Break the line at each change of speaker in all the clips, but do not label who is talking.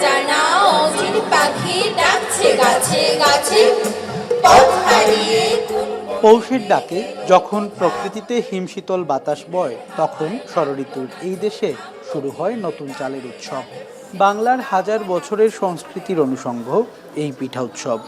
জানা অচিন পাখি ডাকছে গাছে গাছে পথ হারিয়ে।
পৌষের ডাকে যখন প্রকৃতিতে হিমশীতল বাতাস বয়, তখন ষড়ঋতুর এই দেশে শুরু হয় নতুন চালের উৎসব। বাংলার হাজার বছরের সংস্কৃতির অনুষঙ্গ এই পিঠা উৎসব।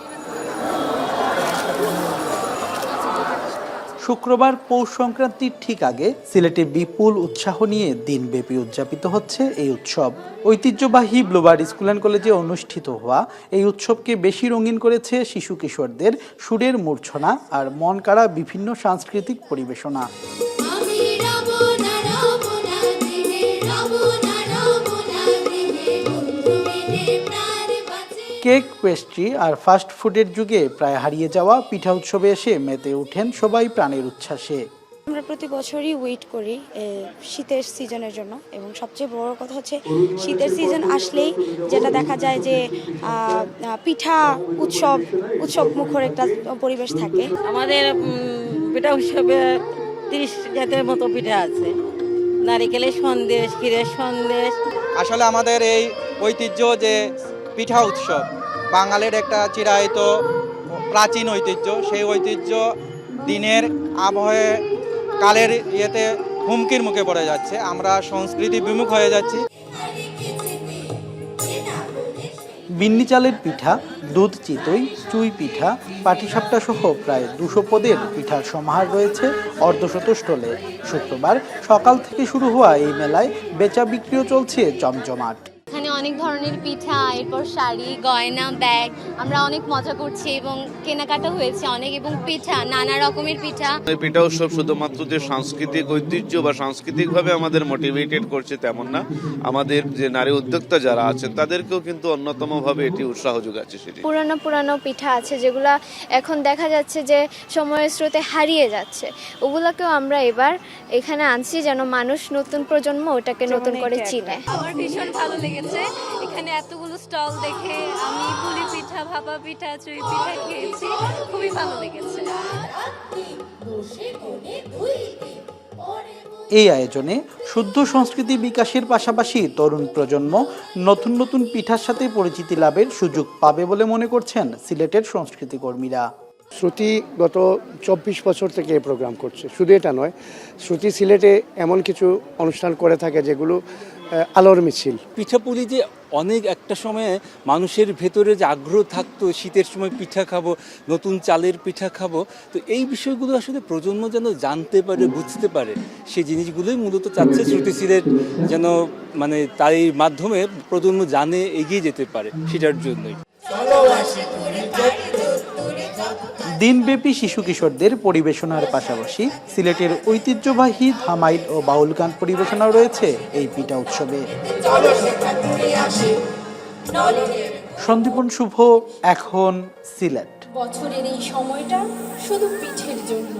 শুক্রবার পৌষ সংক্রান্তির ঠিক আগে সিলেটে বিপুল উৎসাহ নিয়ে দিনব্যাপী উদযাপিত হচ্ছে এই উৎসব। ঐতিহ্যবাহী ব্লুবার্ড স্কুল অ্যান্ড কলেজে অনুষ্ঠিত হওয়া এই উৎসবকে বেশি রঙিন করেছে শিশু কিশোরদের সুরের মূর্ছনা আর মন কাড়া বিভিন্ন সাংস্কৃতিক পরিবেশনা। কেক, পেস্ট্রি আর ফাস্ট ফুডের যুগে প্রায় হারিয়ে যাওয়া পিঠা উৎসবে এসে মেতে ওঠেন সবাই প্রাণের উচ্ছ্বাসে।
আমরা প্রতি বছরই ওয়েট করি শীতের সিজনের জন্য, এবং সবচেয়ে বড় কথা হচ্ছে শীতের সিজন আসলেই যেটা দেখা যায় যে পিঠা উৎসব মুখর একটা পরিবেশ থাকে।
আমাদের পিঠা উৎসবে 30 জাতের মতো পিঠা আছে, নারিকেলের সন্দেশ, ক্ষীরের সন্দেশ।
আসলে আমাদের এই ঐতিহ্য যে পিঠা উৎসব বাঙালির একটা চিরায়ত প্রাচীন ঐতিহ্য, সেই ঐতিহ্য দিনের আবহে কালের ইয়েতে হুমকির মুখে পড়ে যাচ্ছে। আমরা সংস্কৃতি বিমুখ হয়ে যাচ্ছি।
বিন্নি চালের পিঠা, দুধ চিতই, চুই পিঠা, পাটিসাপটা সহ প্রায় 200 পদের পিঠার সমাহার রয়েছে অর্ধশত স্টলে। শুক্রবার সকাল থেকে শুরু হওয়া এই মেলায় বেচা বিক্রিও চলছে জমজমাট।
এখানে অনেক ধরনের পিঠা, এরপর শাড়ি, গয়না, ব্যাগ, আমরা অনেক মজা করছি এবং কেনাকাটা হয়েছে অনেক, এবং পিঠা, নানা রকমের পিঠা।
এই পিঠা উৎসব শুধুমাত্র যে সাংস্কৃতিক ঐতিহ্য বা সাংস্কৃতিকভাবে আমাদের মোটিভেটেড করছে তেমন না, আমাদের যে নারী উদ্যোক্তা যারা আছেন তাদেরকেও কিন্তু অন্যতমভাবে এটি উৎসাহ যোগাচ্ছে। সেটি
পুরানো পিঠা আছে যেগুলা এখন দেখা যাচ্ছে যে সময়ের স্রোতে হারিয়ে যাচ্ছে, ওগুলাকেও আমরা এবার এখানে আনছি যেন মানুষ, নতুন প্রজন্ম ওটাকে নতুন করে চিনে।
আমার ভীষণ ভালো লেগেছে এখানে এতগুলো স্টল দেখে। আমি পুলি পিঠা, ভাপা পিঠা, চুই পিঠা খেয়েছি, খুবই ভালো লেগেছে।
এই আয়োজনে শুদ্ধ সংস্কৃতি বিকাশের পাশাপাশি তরুণ প্রজন্ম নতুন নতুন পিঠার সাথে পরিচিতি লাভের সুযোগ পাবে বলে মনে করছেন সিলেটের সংস্কৃতি কর্মীরা।
শ্রুতি গত 24 বছর থেকে এই প্রোগ্রাম করছে। শুধু এটা নয়, শ্রুতি সিলেটে এমন কিছু অনুষ্ঠান করে থাকে যেগুলো আলোর মিছিল।
পিঠাপুলি যে অনেক একটা সময়ে মানুষের ভেতরে যে আগ্রহ থাকতো, শীতের সময় পিঠা খাবো, নতুন চালের পিঠা খাবো, তো এই বিষয়গুলো আসলে প্রজন্ম যেন জানতে পারে, বুঝতে পারে, সেই জিনিসগুলোই মূলত চাচ্ছে শ্রুতি সিলেট যেন, মানে তার মাধ্যমে প্রজন্ম জানে, এগিয়ে যেতে পারে, সেটার জন্যই।
দিনব্যাপী শিশু কিশোরদের পরিবেশনার পাশাপাশি সিলেটের ঐতিহ্যবাহী ধামাইল ও বাউল গান পরিবেশনাও রয়েছে এই পিঠা উৎসবে। সন্দীপন শুভ, এখন সিলেট।
বছরের এই সময়টা শুধু পিঠের জন্য।